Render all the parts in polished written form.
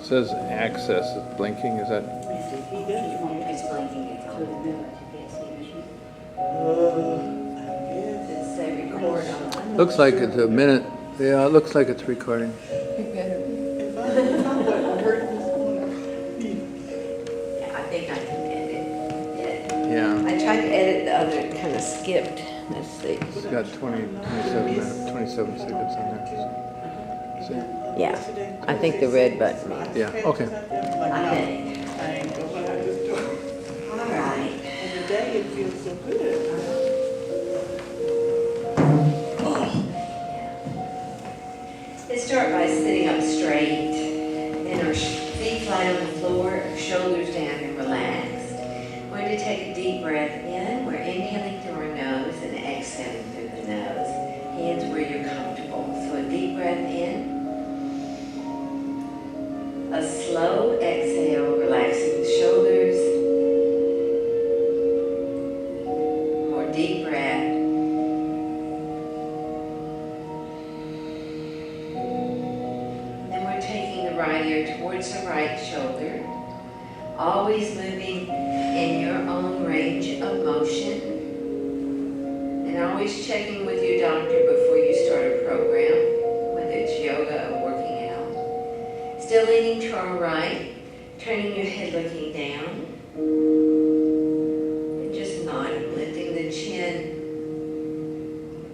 It says access is blinking, is that? It's blinking, it's on. Does it say record on? Looks like it's a minute. Yeah, it looks like it's recording. Yeah, I think I can edit it. Yeah. I tried to edit the other, it kind of skipped. Let's see. It's got 27 minutes, 27 seconds on there. See? Yeah, I think the red button means. Yeah, okay. I think. All right. And today it feels so good. Let's start by sitting up straight and our feet flat on the floor, shoulders down and relaxed. We're going to take a deep breath in. We're inhaling through our nose and exhaling through the nose. Hands where you're comfortable. So a deep breath in. A slow exhale, relaxing the shoulders. More deep breath. Then we're taking the right ear towards the right shoulder. Always moving in your own range of motion. And always checking with your doctor before you start a program, whether it's yoga or working out. Still leaning to our right, turning your head looking down. And just nodding, lifting the chin.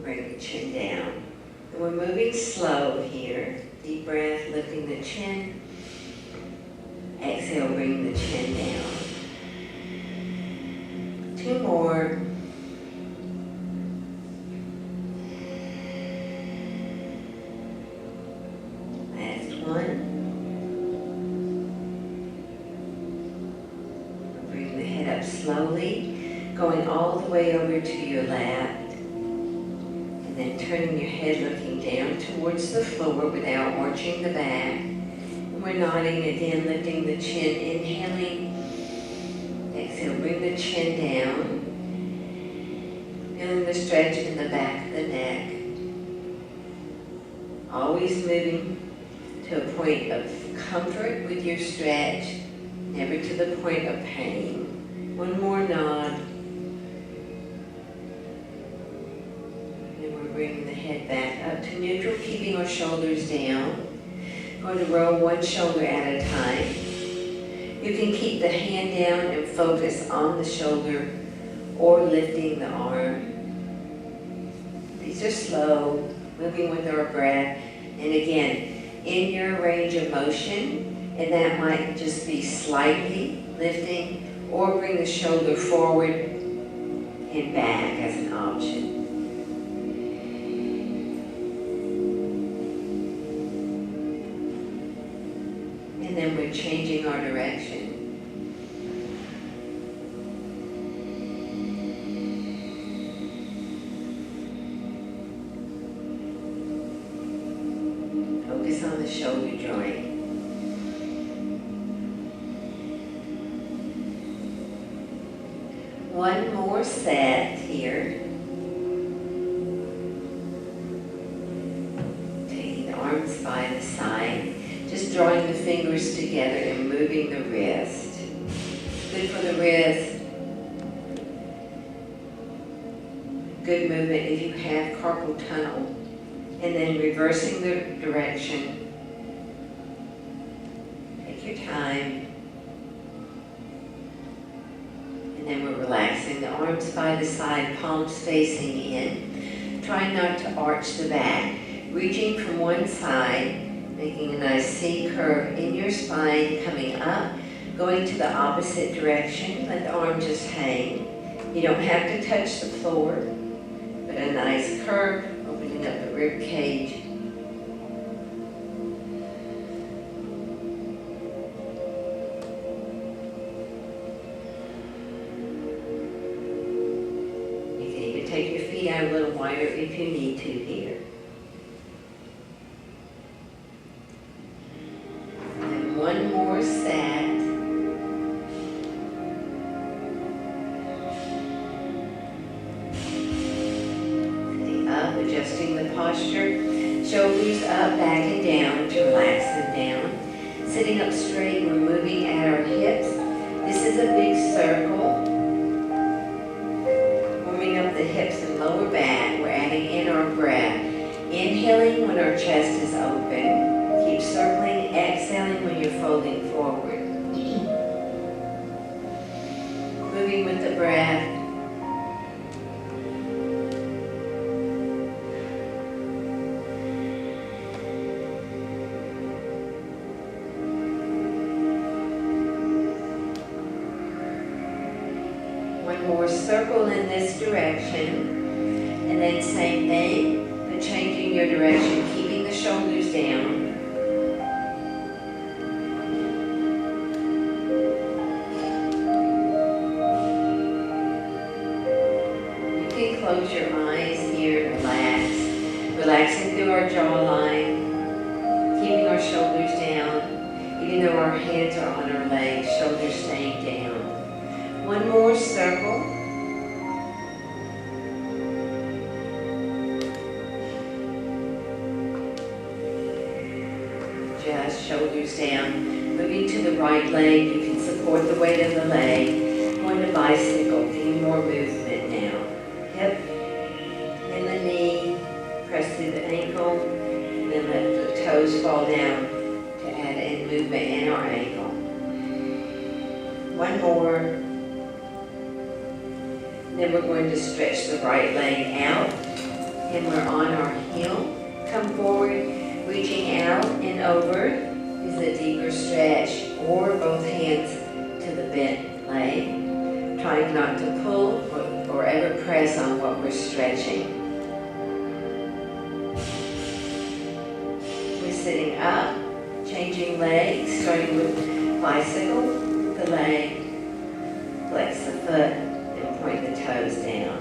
Bring the chin down. And we're moving slow here. Deep breath, lifting the chin. Exhale, bring the chin down. 2 more. Last one. Bring the head up slowly, going all the way over to your left. And then turning your head looking down towards the floor without arching the back. And we're nodding again, lifting the chin, inhaling. Exhale, bring the chin down. Feeling the stretch in the back of the neck. Always moving to a point of comfort with your stretch, never to the point of pain. One more nod. And we're bringing the head back up to neutral, keeping our shoulders down. Going to roll one shoulder at a time. You can keep the hand down and focus on the shoulder or lifting the arm. These are slow, moving with our breath. And again, in your range of motion, and that might just be slightly lifting or bring the shoulder forward and back as an option. And then we're changing our direction. Focus on the shoulder joint. One more set here. Taking the arms by the side. Just drawing the fingers together and moving the wrist. Good for the wrist. Good movement if you have carpal tunnel. And then reversing the direction. Take your time. And then we're relaxing the arms by the side, palms facing in. Try not to arch the back. Reaching from one side. Making a nice C curve in your spine, coming up, going to the opposite direction. Let the arm just hang. You don't have to touch the floor, but a nice curve, opening up the rib cage. You can even take your feet out a little wider if you need to here. One more set. Sitting up, adjusting the posture. Shoulders up, back and down to relax them down. Sitting up straight, we're moving at our hips. This is a big circle. Warming up the hips and lower back. We're adding in our breath. Inhaling when our chest is open. Keep circling. Exhaling when you're folding forward. Moving with the breath. One more circle in this direction. And then same thing, but changing your direction, keeping the shoulders down. Close your eyes here and relax. Relaxing through our jawline, keeping our shoulders down, even though our hands are on our legs, shoulders staying down. One more circle. Just shoulders down. Moving to the right leg, you can support the weight of the leg. Going to bicycle, getting more movement now. Hip, and the knee, press through the ankle, and then let the toes fall down to add in movement in our ankle. One more. Then we're going to stretch the right leg out, and we're on our heel. Come forward, reaching out and over is a deeper stretch, or both hands to the bent leg. Trying not to pull or ever press on what we're stretching. We're sitting up, changing legs, starting with bicycle, the leg, flex the foot, and point the toes down.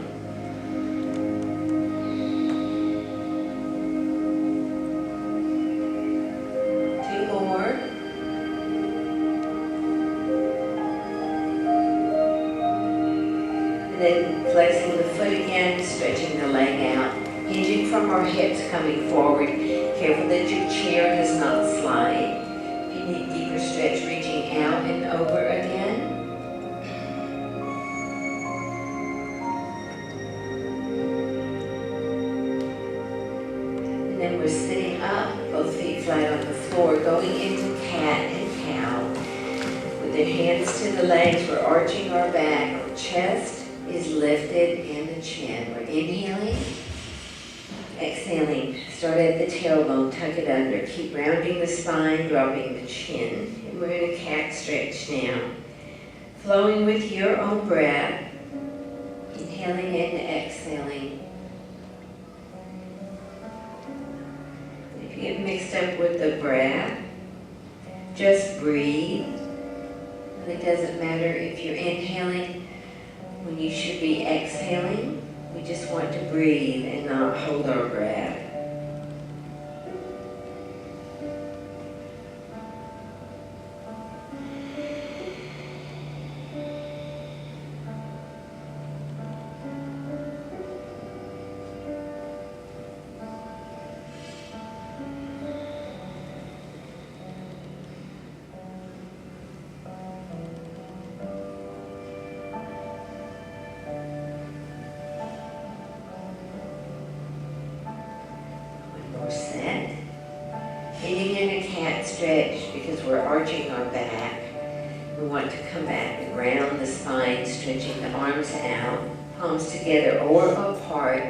Two more. And then flexing the foot again, stretching the leg out, hinging from our hips coming forward. Careful that your chair does not slide. If you need deeper stretch, reaching out and over again. And then we're sitting up, both feet flat on the floor, going into cat and cow. With the hands to the legs, we're arching our back, our chest is lifted in the chin. We're inhaling, exhaling. Start at the tailbone, tuck it under. Keep rounding the spine, dropping the chin. And we're in a cat stretch now. Flowing with your own breath. Inhaling and exhaling. If you get mixed up with the breath, just breathe. It doesn't matter if you're inhaling when you should be exhaling. We just want to breathe and not hold our breath. Getting in a cat stretch because we're arching our back. We want to come back and round the spine, stretching the arms out, palms together or apart,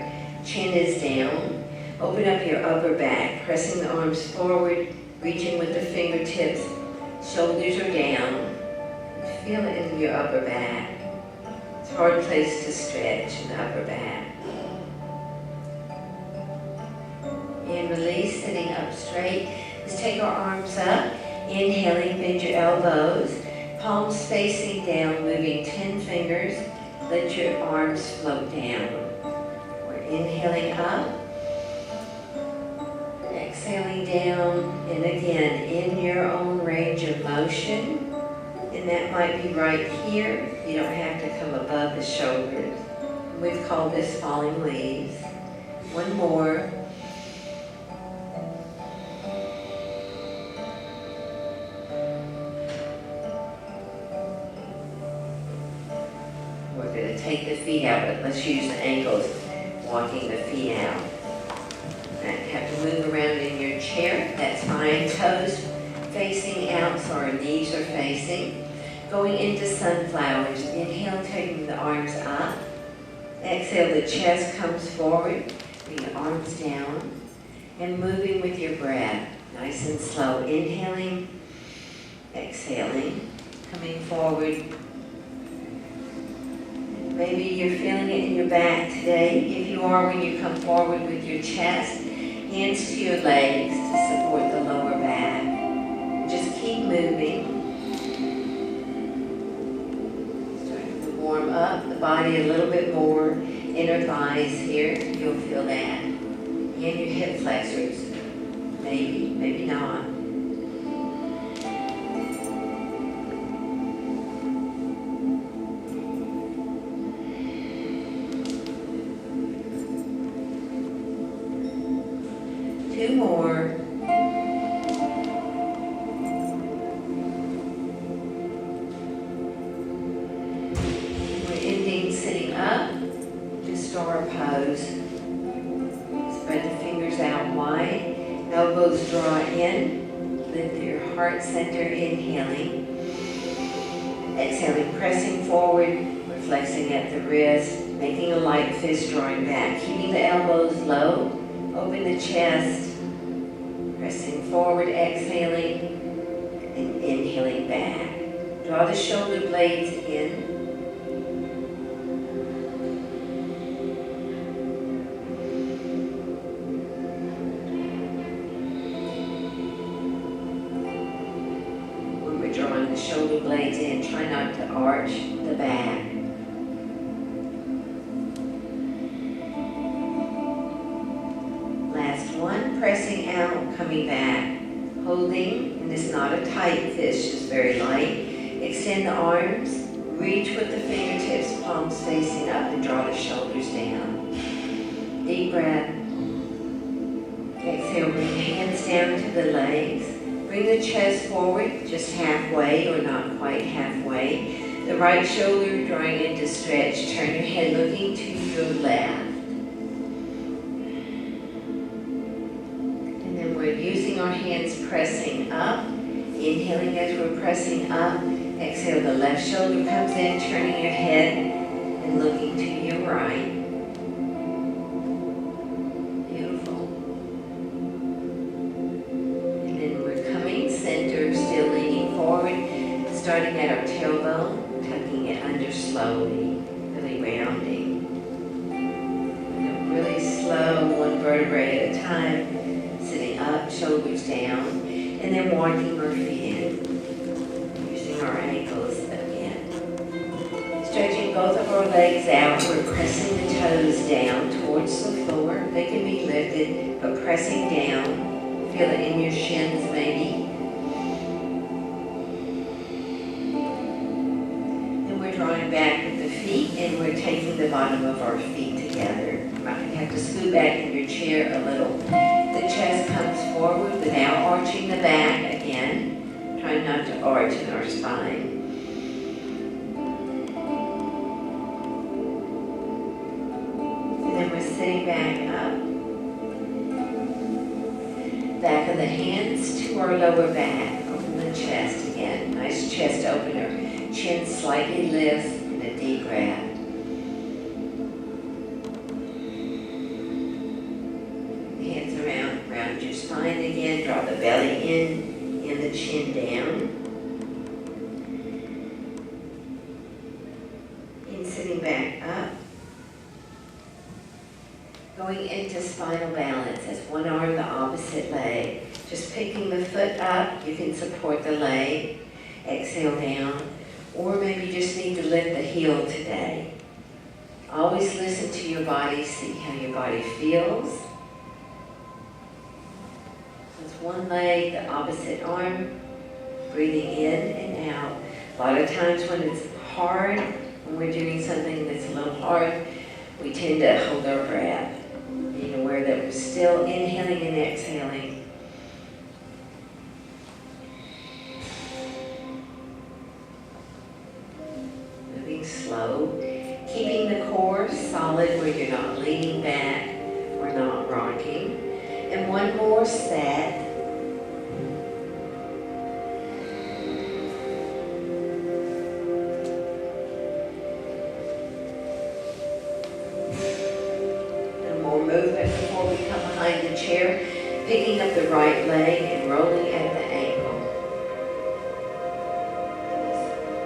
chin is down. Open up your upper back, pressing the arms forward, reaching with the fingertips, shoulders are down. Feel it in your upper back. It's a hard place to stretch in the upper back. And release, sitting up straight. Let's take our arms up. Inhaling, bend your elbows. Palms facing down, moving 10 fingers. Let your arms float down. We're inhaling up. Exhaling down. And again, in your own range of motion. And that might be right here. You don't have to come above the shoulders. We've called this falling leaves. One more. take the feet out, but let's use the ankles, walking the feet out. And have to move around in your chair, that's fine. Toes facing out, so our knees are facing. Going into sunflowers, inhale, taking the arms up. Exhale, the chest comes forward, bring the arms down, and moving with your breath, nice and slow. Inhaling, exhaling, coming forward. Maybe you're feeling it in your back today. If you are, when you come forward with your chest, hands to your legs to support the lower back. Just keep moving. Starting to warm up the body a little bit more. Inner thighs here, you'll feel that. And your hip flexors. Maybe, maybe not. Two more. We're ending sitting up to star pose. Spread the fingers out wide. Elbows draw in. Lift your heart center, inhaling. Exhaling, pressing forward. We're flexing at the wrist. Making a light fist, drawing back. Keeping the elbows low. Open the chest. Pressing forward, exhaling, and inhaling back. Draw the shoulder blades in. When we're drawing the shoulder blades in, try not to arch the back. One, pressing out, coming back, holding, and it's not a tight fist, just very light. Extend the arms, reach with the fingertips, palms facing up, and draw the shoulders down. Deep breath. Exhale, bring the hands down to the legs. Bring the chest forward, just halfway or not quite halfway. The right shoulder drawing into stretch. Turn your head looking to your left. Using our hands pressing up, inhaling as we're pressing up, exhale, the left shoulder comes in, turning your head and looking to your right. Beautiful. And then we're coming center, still leaning forward, starting at our tailbone, tucking it under slowly, really rounding. And really slow, one vertebrae at a time. Up, shoulders down, and then walking our feet in, using our ankles again. Stretching both of our legs out, we're pressing the toes down towards the floor. They can be lifted, but pressing down. Feel it in your shins maybe. And we're drawing back with the feet, and we're taking the bottom of our feet together. You might have to scoot back in your chair a little. The chest comes forward without arching the back again. Try not to arch in our spine. And then we're sitting back up. Back of the hands to our lower back. Open the chest again. Nice chest opener. Chin slightly lifts and a deep breath. Round your spine again, draw the belly in and the chin down. And sitting back up. Going into spinal balance as one arm the opposite leg. Just picking the foot up, you can support the leg. Exhale down. Or maybe you just need to lift the heel today. Always listen to your body, see how your body feels. One leg, the opposite arm, breathing in and out. A lot of times when it's hard, when we're doing something that's a little hard, we tend to hold our breath. Being aware that we're still inhaling and exhaling. Moving slow, keeping force that. More movement before we come behind the chair, picking up the right leg and rolling at the ankle.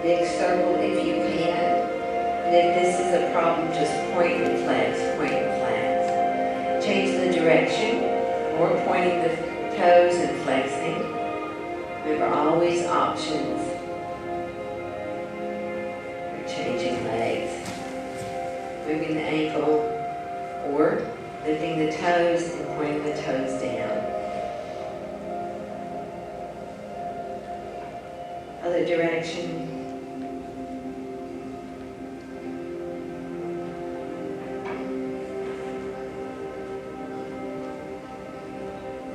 Big circle if you can. And if this is a problem, just point and flex, point and flex. Change the direction, or pointing the toes and flexing. Remember, always options for changing legs. Moving the ankle, or lifting the toes and pointing the toes down. Other direction.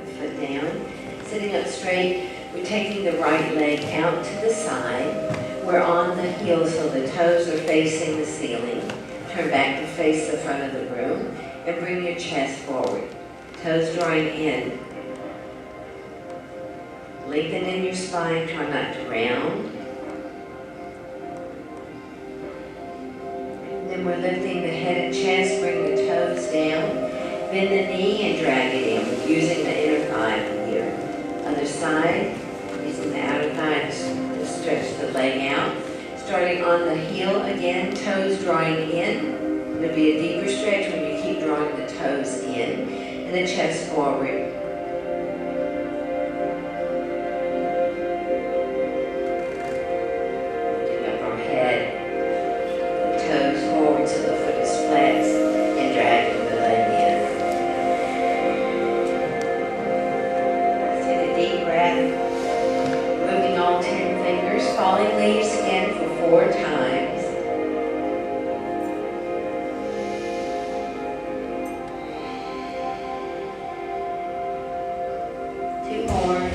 The foot down. Sitting up straight, we're taking the right leg out to the side. We're on the heel so the toes are facing the ceiling. Turn back to face the front of the room and bring your chest forward. Toes drawing in. Lengthen in your spine, try not to round. And then we're lifting the head and chest, bring the toes down. Bend the knee and drag it in, using the inner thigh here. Other side, using the outer thigh to stretch the leg out. Starting on the heel again, toes drawing in. There'll be a deeper stretch when you keep drawing the toes in, and the chest forward. Lifting up our head, the toes forward so the foot is flexed, and dragging the leg in. Take a deep breath, moving all 10 fingers, falling leaves again for 4 times.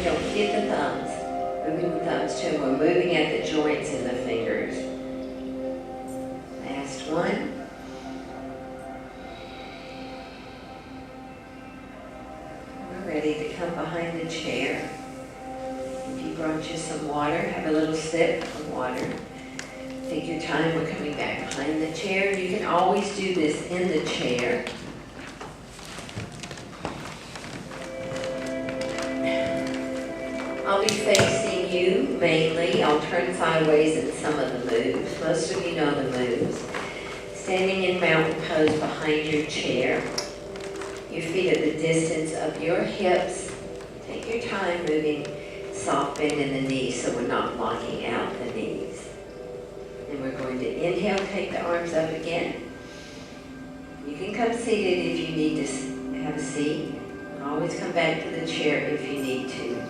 Don't forget the thumbs. Moving the thumbs too. We're moving at the joints in the fingers. Last one. We're ready to come behind the chair. If you brought you some water, have a little sip of water. Take your time. We're coming back behind the chair. You can always do this in the chair. I'll be facing you mainly. I'll turn sideways in some of the moves. Most of you know the moves. Standing in mountain pose behind your chair. Your feet at the distance of your hips. Take your time moving, soft bend in the knees so we're not blocking out the knees. And we're going to inhale, take the arms up again. You can come seated if you need to have a seat. Always come back to the chair if you need to.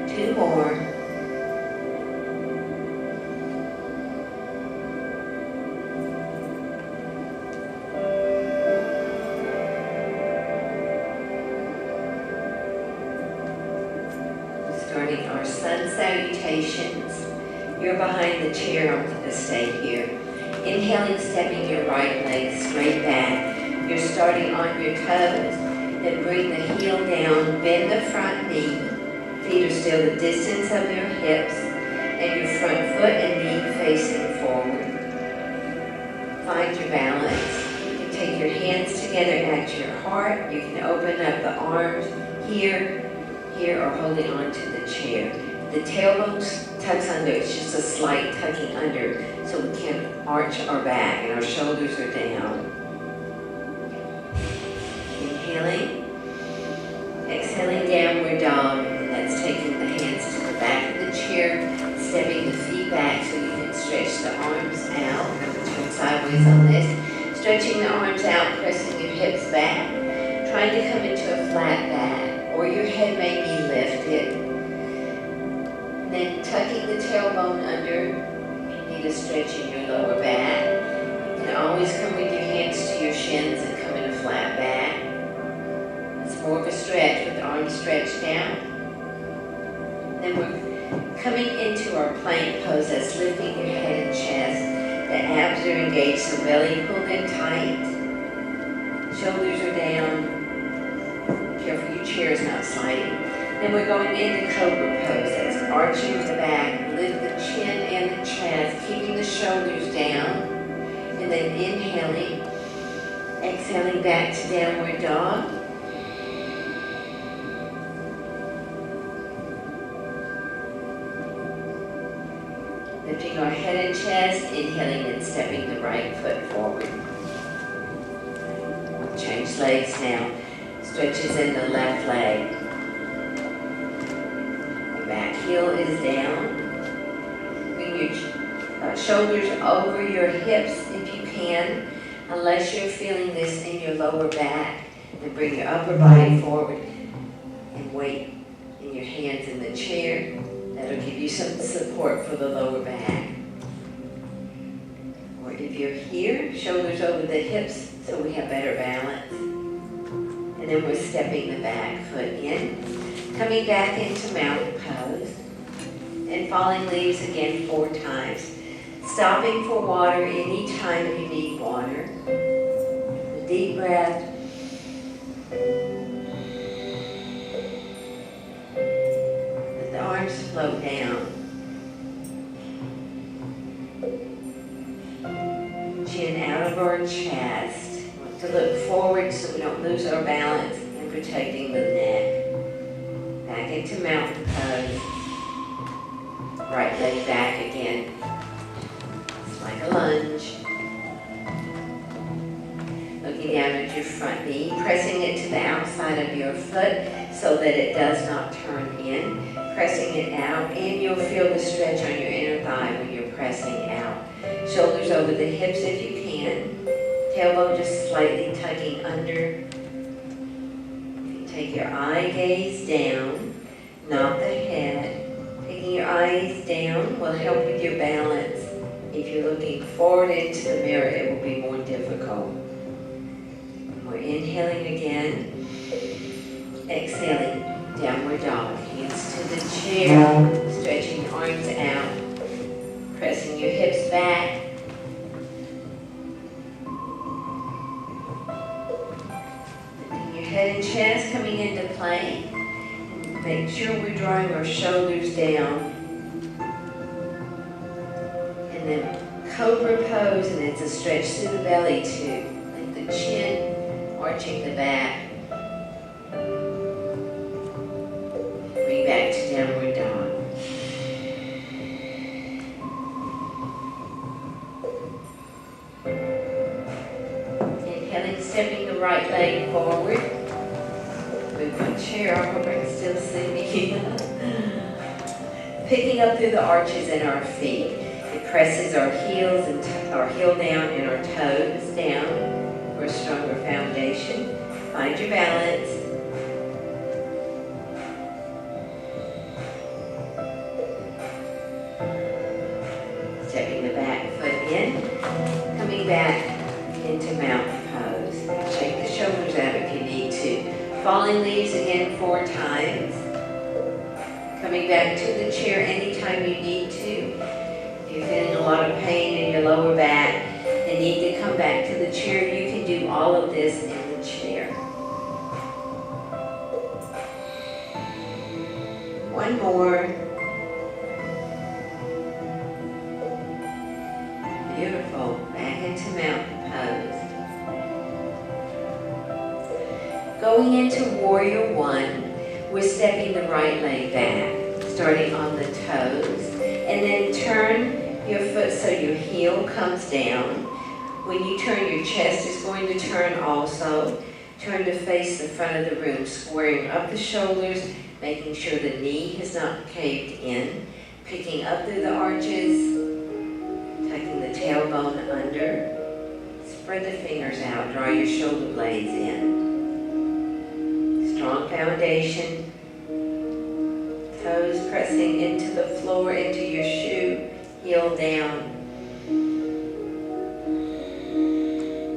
Two more. Starting our sun salutations. You're behind the chair. I'm going to stay here. Inhaling, stepping your right leg straight back. You're starting on your toes. Then bring the heel down, bend the front knee. Feet are still the distance of your hips, and your front foot and knee facing forward. Find your balance. You can take your hands together at your heart. You can open up the arms here, or holding on to the chair. The tailbone tucks under. It's just a slight tucking under so we can arch our back and our shoulders are down. Inhaling. Exhaling, downward dog. That's taking the hands to the back of the chair, stepping the feet back so you can stretch the arms out. Turn sideways on this. Stretching the arms out, pressing your hips back. Trying to come into a flat back, or your head may be lifted. And then tucking the tailbone under. You need a stretch in your lower back. You can always come with your hands to your shins and come in a flat back. It's more of a stretch with the arms stretched down. Then we're coming into our plank pose. That's lifting your head and chest. The abs are engaged, so belly pulled in tight. Shoulders are down. Careful your chair is not sliding. Then we're going into cobra pose. That's arching the back, lift the chin and the chest, keeping the shoulders down. And then inhaling, exhaling back to downward dog. Lifting our head and chest, inhaling and stepping the right foot forward. Change legs now. Stretches in the left leg. The back heel is down. Bring your shoulders over your hips if you can, unless you're feeling this in your lower back. Then bring your upper body forward and weight in your hands in the chair. That'll give you some support for the lower back. Or if you're here, shoulders over the hips so we have better balance. And then we're stepping the back foot in, coming back into mountain pose, and falling leaves again 4 times. Stopping for water anytime you need water. A deep breath. Let the arms float down. Chin out of our chest. To look forward so we don't lose our balance and protecting the neck. Back into mountain pose. Right leg back again. It's like a lunge. Looking down at your front knee, pressing it to the outside of your foot so that it does not turn in. Pressing it out, and you'll feel the stretch on your inner thigh when you're pressing out. Shoulders over the hips if you can. Tailbone just slightly tucking under. You can take your eye gaze down, not the head. Taking your eyes down will help with your balance. If you're looking forward into the mirror, it will be more difficult. We're inhaling again. Exhaling, downward dog. Hands to the chair, stretching the arms out. Pressing your hips back. Head and chest coming into play. Make sure we're drawing our shoulders down. And then cobra pose, and it's a stretch through the belly too. Like the chin, arching the back. Bring back to downward dog. Inhaling, stepping the right leg forward. Move my chair, I hope I can still see me. Picking up through the arches in our feet. It presses our heels and our heel down and our toes down for a stronger foundation. Find your balance. Stepping the back foot in. Coming back into mountain pose. Shake the shoulders out if you need to. Falling leaves again 4 times. Coming back to the chair anytime you need to. If you're feeling a lot of pain in your lower back and need to come back to the chair, you can do all of this in the chair. One more. Beautiful. Back into mountain pose. Going into warrior 1, we're stepping the right leg back, starting on the toes, and then turn your foot so your heel comes down. When you turn, your chest is going to turn also. Turn to face the front of the room, squaring up the shoulders, making sure the knee has not caved in, picking up through the arches, tucking the tailbone under. Spread the fingers out, draw your shoulder blades in. Strong foundation. Toes pressing into the floor, into your shoe, heel down.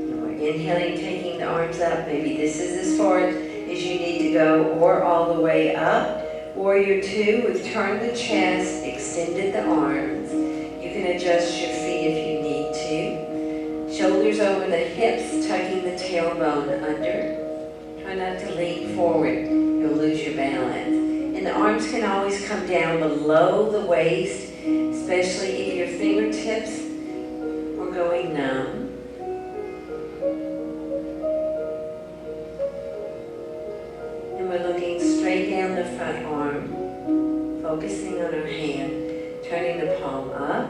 And we're inhaling, taking the arms up. Maybe this is as far as you need to go, or all the way up. Warrior 2, we've turned the chest, extended the arms. You can adjust your feet if you need to. Shoulders over the hips, tucking the tailbone under. Try not to lean forward, you'll lose your balance. And the arms can always come down below the waist, especially if your fingertips are going numb. And we're looking straight down the front arm, focusing on our hand, turning the palm up,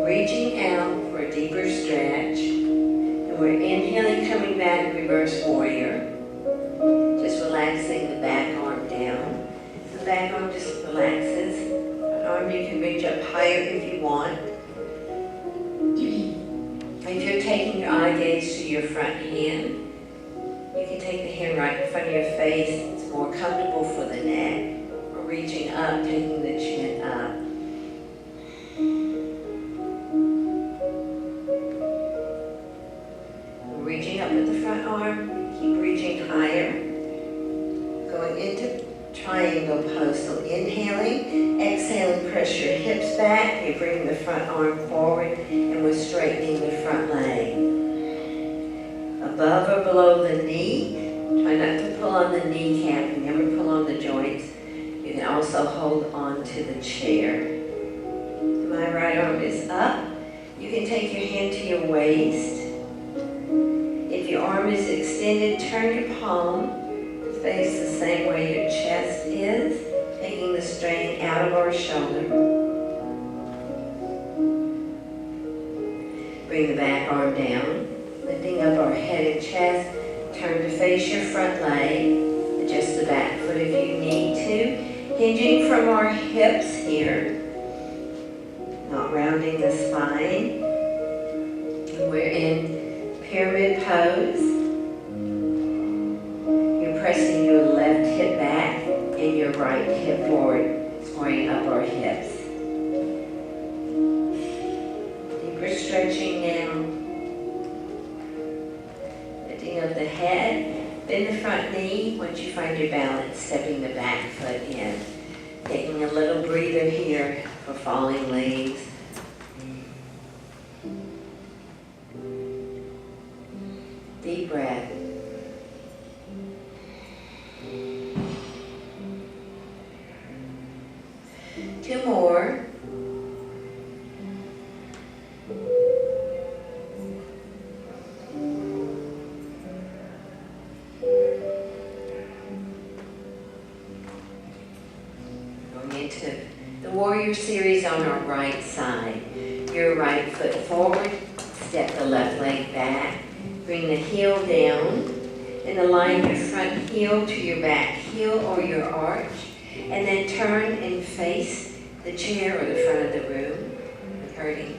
reaching out for a deeper stretch. And we're inhaling, coming back, reverse warrior. Just relaxing the back arm down. The back arm just relaxes. An arm you can reach up higher if you want. If you're taking your eye gaze to your front hand, you can take the hand right in front of your face. It's more comfortable for the neck. Or reaching up, taking the chin up. Reaching up with the front arm, keep reaching higher. Going into triangle pose. So inhaling, exhaling, press your hips back. You bring the front arm forward and we're straightening the front leg. Above or below the knee, try not to pull on the kneecap. Never pull on the joints. You can also hold on to the chair. My right arm is up. You can take your hand to your waist. If your arm is extended, turn your palm to face the same way your chest is, taking the strain out of our shoulder. Bring the back arm down, lifting up our head and chest. Turn to face your front leg. Adjust the back foot if you need to. Hinging from our hips here, not rounding the spine. We're in pyramid pose. You're pressing your left hip back and your right hip forward, squaring up our hips. Deeper stretching now. Lifting up the head. Bend the front knee. Once you find your balance, stepping the back foot in. Taking a little breather here for falling leaves. Deep breath. Two more. Going into the warrior series on our right side. Your right foot forward, step the left leg back. Bring the heel down and align your front heel to your back heel or your arch. And then turn and face the chair or the front of the room. Hurting.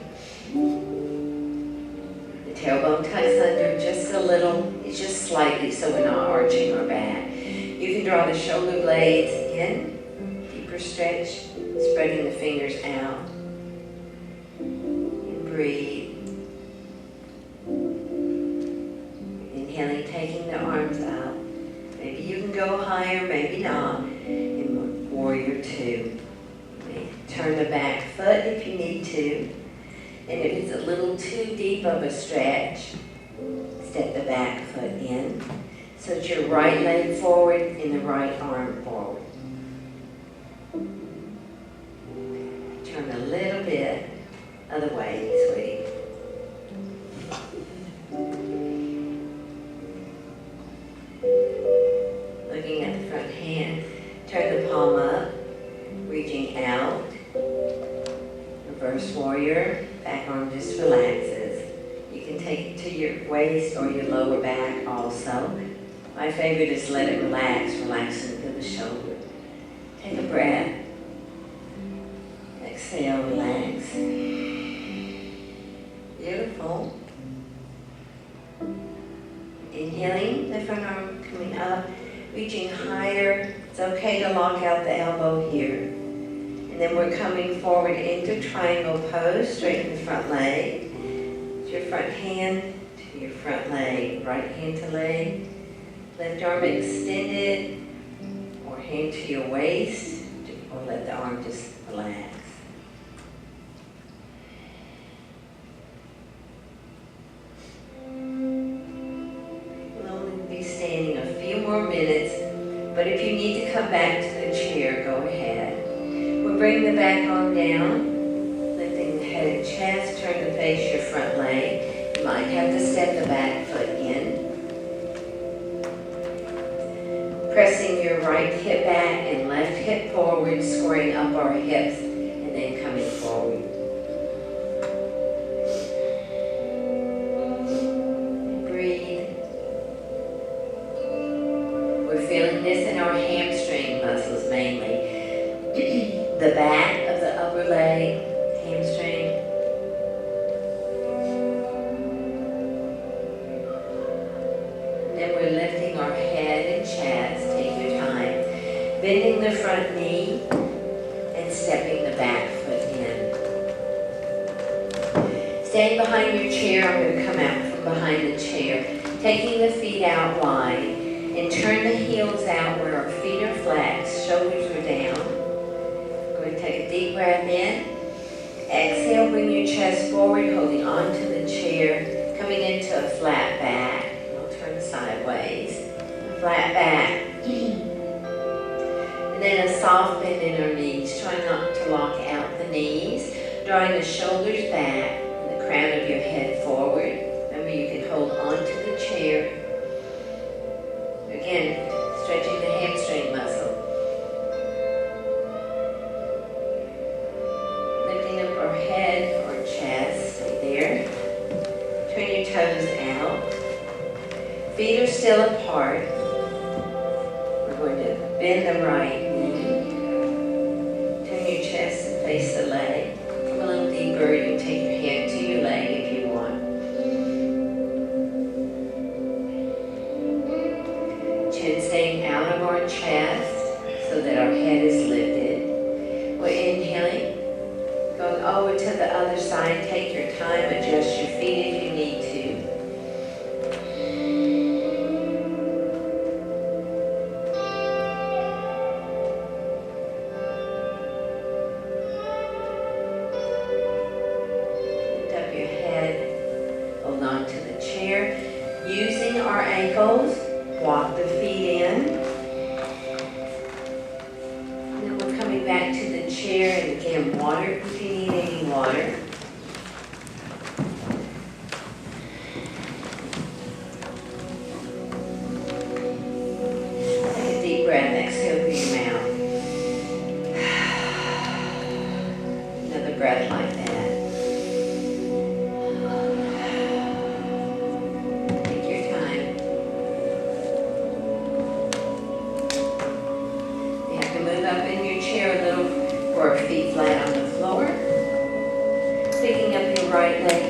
The tailbone tucks under just a little. It's just slightly so we're not arching our back. You can draw the shoulder blades in. Deeper stretch. Spreading the fingers out. And breathe. Inhaling, taking the arms up. Maybe you can go higher, maybe not. In warrior two. Turn the back foot if you need to. And if it's a little too deep of a stretch, step the back foot in. So it's your right leg forward and the right arm forward. Turn a little bit other way, sweetie. Looking at the front hand, turn the palm up, reaching out. Reverse warrior, back arm just relaxes. You can take it to your waist or your lower back also. My favorite is let it relax, relaxing into the shoulder. Take a breath. Exhale, relax. Beautiful. Inhaling, the front arm coming up, reaching higher. It's okay to lock out the elbow here. And then we're coming forward into triangle pose, straighten the front leg. Your front hand to your front leg, right hand to leg. Left arm extended, or hand to your waist, or let the arm just relax. more minutes, but if you need to come back to the chair, go ahead. We'll bring the back on down, lifting the head and chest, turn to face your front leg. You might have to step the back foot in. Pressing your right hip back and left hip forward, squaring up our hips, and then coming forward. And breathe. We're feeling this in our hamstring muscles mainly. The back of the upper leg, hamstring. And then we're lifting our head and chest. Take your time. Bending the front knee and stepping the back foot in. Staying behind your chair, I'm going to come out from behind the chair. Taking the feet out wide and turn the heels out where our feet are flat, shoulders are down. Take a deep breath in. Exhale, bring your chest forward, holding on to the chair, coming into a flat back. We'll turn sideways. A flat back. And then a soft bend in our knees. Try not to lock out the knees. Drawing the shoulders back and the crown of your head forward. Remember, you can hold on to the chair. Again, stretching the hamstring muscle. Head or chest, stay there. Turn your toes out. Feet are still apart. We're going to bend the right knee. Turn your chest and face the leg. Come a little deeper. You can take your hand to your leg if you want. Chin staying out of our chest so that our head is lifted. We're inhaling. Going over to the other side, take your time, adjust your feet if you need to. Lift up your head, hold on to the chair. Using our ankles, walk the feet in. Coming back to the chair, and again, water if you need any water. Take a deep breath, exhale through your mouth. Another breath like that. Take your time. You have to move up in your chair a little, or feet flat on the floor. Picking up your right leg.